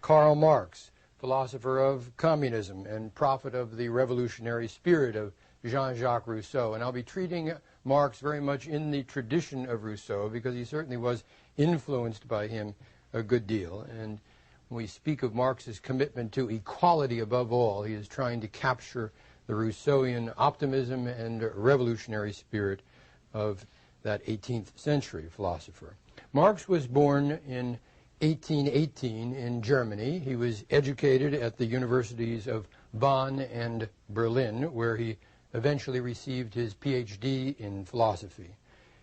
Karl Marx, philosopher of communism and prophet of the revolutionary spirit of Jean-Jacques Rousseau. And I'll be treating Marx very much in the tradition of Rousseau because he certainly was influenced by him a good deal. And when we speak of Marx's commitment to equality above all, he is trying to capture the Rousseauian optimism and revolutionary spirit of that 18th century philosopher. Marx was born in 1818 in Germany. He was educated at the universities of Bonn and Berlin, where he eventually received his PhD in philosophy.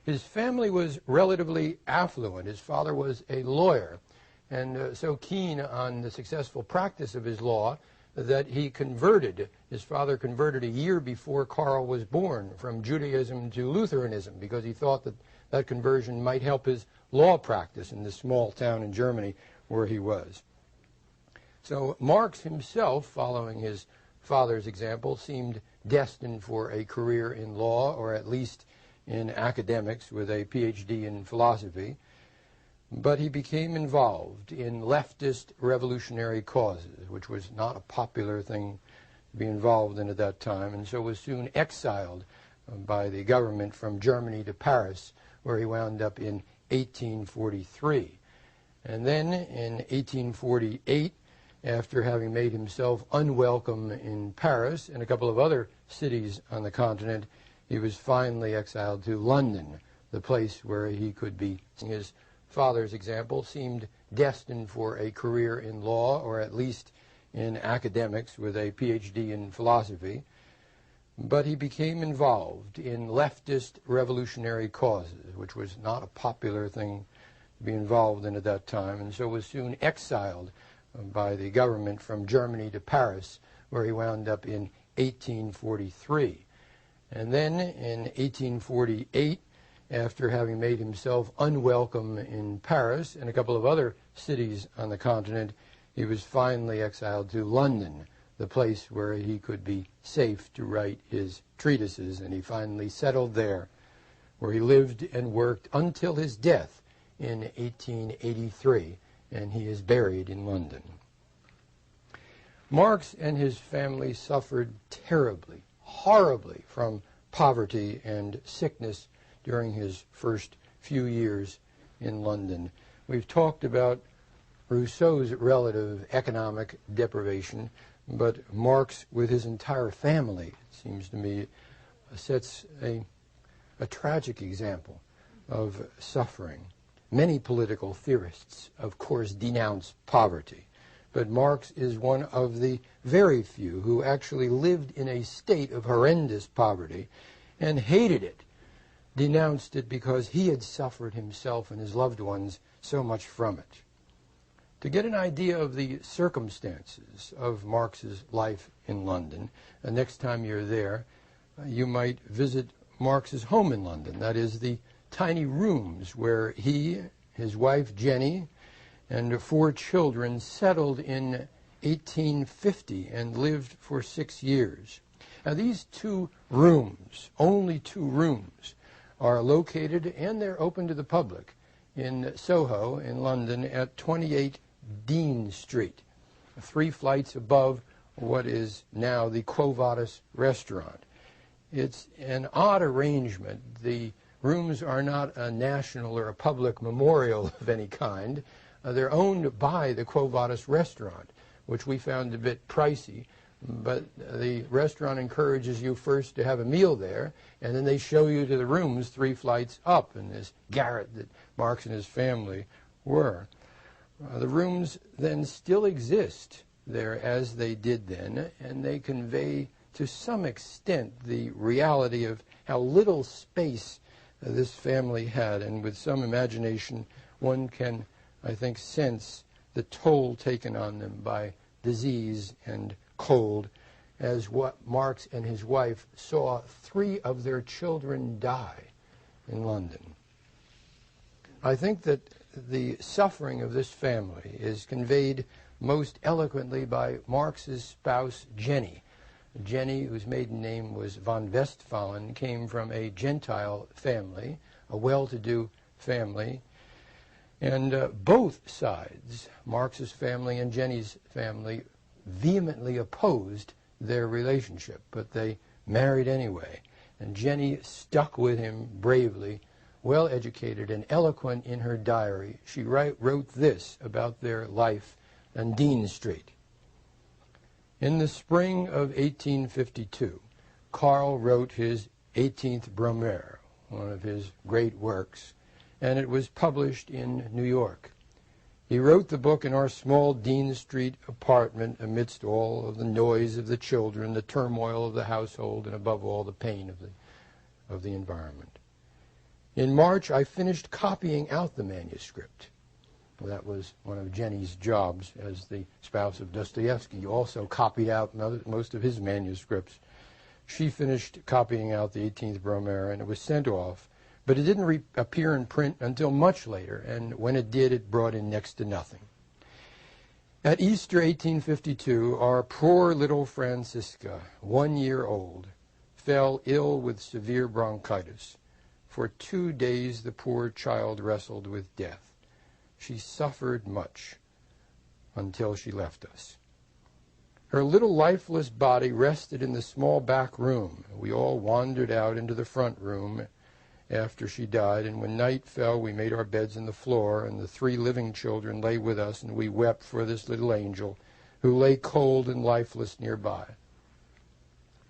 His family was relatively affluent. His father was a lawyer, and so keen on the successful practice of his law that he converted. His father converted a year before Karl was born from Judaism to Lutheranism because he thought that that conversion might help his law practice in this small town in Germany where he was. So Marx himself, following his father's example, seemed destined for a career in law, or at least in academics with a PhD in philosophy. But he became involved in leftist revolutionary causes, which was not a popular thing to be involved in at that time, and so was soon exiled by the government from Germany to Paris, where he wound up in 1843. And then in 1848, after having made himself unwelcome in Paris and a couple of other cities on the continent, he was finally exiled to London, the place where he could be. His father's example seemed destined for a career in law, or at least in academics with a PhD in philosophy. But he became involved in leftist revolutionary causes, which was not a popular thing to be involved in at that time, and so was soon exiled by the government from Germany to Paris, where he wound up in 1843. And then in 1848, after having made himself unwelcome in Paris and a couple of other cities on the continent, he was finally exiled to London, the place where he could be safe to write his treatises, and he finally settled there, where he lived and worked until his death in 1883, and he is buried in London. Marx and his family suffered terribly, horribly from poverty and sickness during his first few years in London. We've talked about Rousseau's relative economic deprivation, but Marx, with his entire family, it seems to me, sets a tragic example of suffering. Many political theorists, of course, denounce poverty, but Marx is one of the very few who actually lived in a state of horrendous poverty and hated it, denounced it because he had suffered himself and his loved ones so much from it. To get an idea of the circumstances of Marx's life in London, next time you're there, you might visit Marx's home in London. That is, the tiny rooms where he, his wife Jenny, and 4 children settled in 1850 and lived for 6 years. Now, these 2 rooms, only 2 rooms, are located, and they're open to the public, in Soho in London at 28 Dean Street, 3 flights above what is now the Quo Vadis restaurant. It's an odd arrangement. The rooms are not a national or a public memorial of any kind. They're owned by the Quo Vadis restaurant, which we found a bit pricey, but the restaurant encourages you first to have a meal there, and then they show you to the rooms 3 flights up in this garret that Marx and his family were. The rooms then still exist there as they did then, and they convey to some extent the reality of how little space this family had, and with some imagination one can, I think, sense the toll taken on them by disease and cold, as what Marx and his wife saw 3 of their children die in London. I think that the suffering of this family is conveyed most eloquently by Marx's spouse, Jenny. Jenny, whose maiden name was von Westphalen, came from a Gentile family, a well-to-do family, And both sides, Marx's family and Jenny's family, vehemently opposed their relationship, but they married anyway. And Jenny stuck with him bravely, well-educated and eloquent in her diary. She wrote this about their life on Dean Street. In the spring of 1852, Carl wrote his 18th Brumaire, one of his great works, and it was published in New York. He wrote the book in our small Dean Street apartment amidst all of the noise of the children, the turmoil of the household, and above all the pain of the environment. In March, I finished copying out the manuscript. Well, that was one of Jenny's jobs as the spouse of Dostoevsky. Also copied out most of his manuscripts. She finished copying out the 18th Brumaire, and it was sent off. But it didn't appear in print until much later, and when it did, it brought in next to nothing. At Easter 1852, our poor little Francisca, 1 year old, fell ill with severe bronchitis. For 2 days, the poor child wrestled with death. She suffered much until she left us. Her little lifeless body rested in the small back room. We all wandered out into the front room after she died, and when night fell, we made our beds in the floor, and the 3 living children lay with us, and we wept for this little angel who lay cold and lifeless nearby.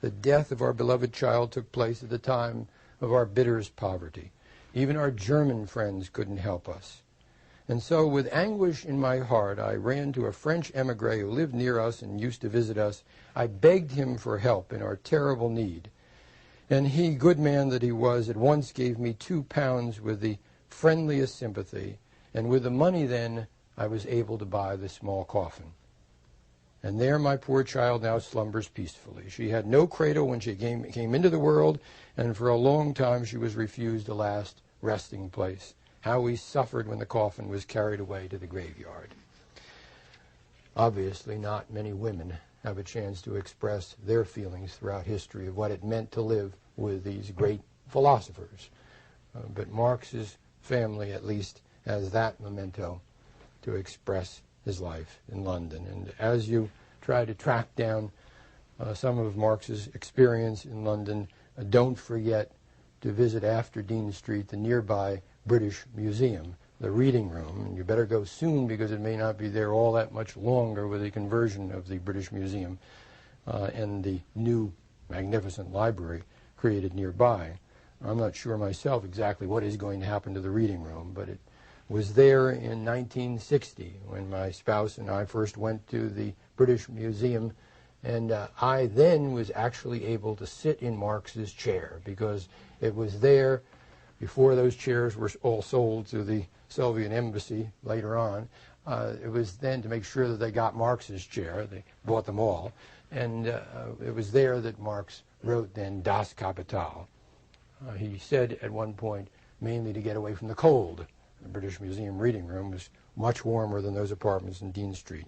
The death of our beloved child took place at the time of our bitterest poverty. Even our German friends couldn't help us. And so, with anguish in my heart, I ran to a French émigré who lived near us and used to visit us. I begged him for help in our terrible need. And he, good man that he was, at once gave me £2 with the friendliest sympathy, and with the money then I was able to buy the small coffin. And there my poor child now slumbers peacefully. She had no cradle when she came into the world, and for a long time she was refused a last resting place. How we suffered when the coffin was carried away to the graveyard. Obviously, not many women have a chance to express their feelings throughout history of what it meant to live with these great philosophers. But Marx's family, at least, has that memento to express his life in London. And as you try to track down some of Marx's experience in London, don't forget to visit after Dean Street the nearby British Museum, the reading room. And you better go soon because it may not be there all that much longer with the conversion of the British Museum and the new magnificent library created nearby. I'm not sure myself exactly what is going to happen to the reading room, but it was there in 1960 when my spouse and I first went to the British Museum, and I then was actually able to sit in Marx's chair because it was there before those chairs were all sold to the Soviet embassy later on. It was then to make sure that they got Marx's chair. They bought them all. And it was there that Marx wrote then Das Kapital. He said at one point, mainly to get away from the cold. The British Museum reading room was much warmer than those apartments in Dean Street.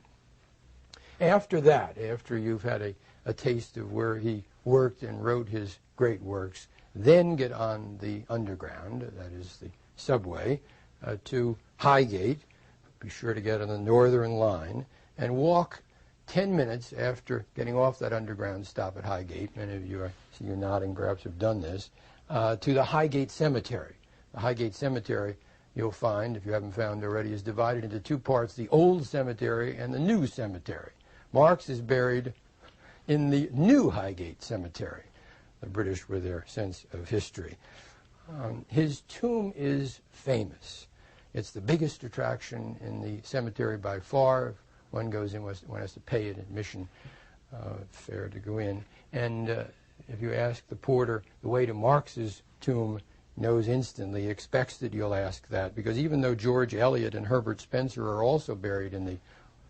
After that, after you've had a taste of where he worked and wrote his great works, then get on the Underground, that is the subway, to Highgate. Be sure to get on the Northern Line and walk 10 minutes after getting off that Underground stop at Highgate. Many of you, I see you nodding, perhaps have done this, to the Highgate Cemetery. The Highgate Cemetery, you'll find, if you haven't found already, is divided into 2 parts, the old cemetery and the new cemetery. Marx is buried in the new Highgate Cemetery. The British with their sense of history. His tomb is famous. It's the biggest attraction in the cemetery by far. If one goes in, one has to pay an admission fare to go in. And if you ask the porter the way to Marx's tomb, knows instantly, expects that you'll ask that, because even though George Eliot and Herbert Spencer are also buried in the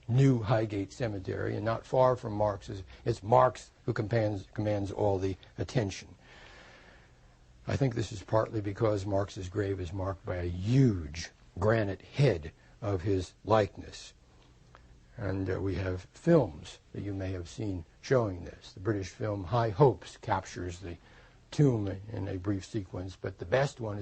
new Highgate Cemetery, and not far from Marx's, it's Marx who commands all the attention. I think this is partly because Marx's grave is marked by a huge granite head of his likeness. And we have films that you may have seen showing this. The British film High Hopes captures the tomb in a brief sequence, but the best one is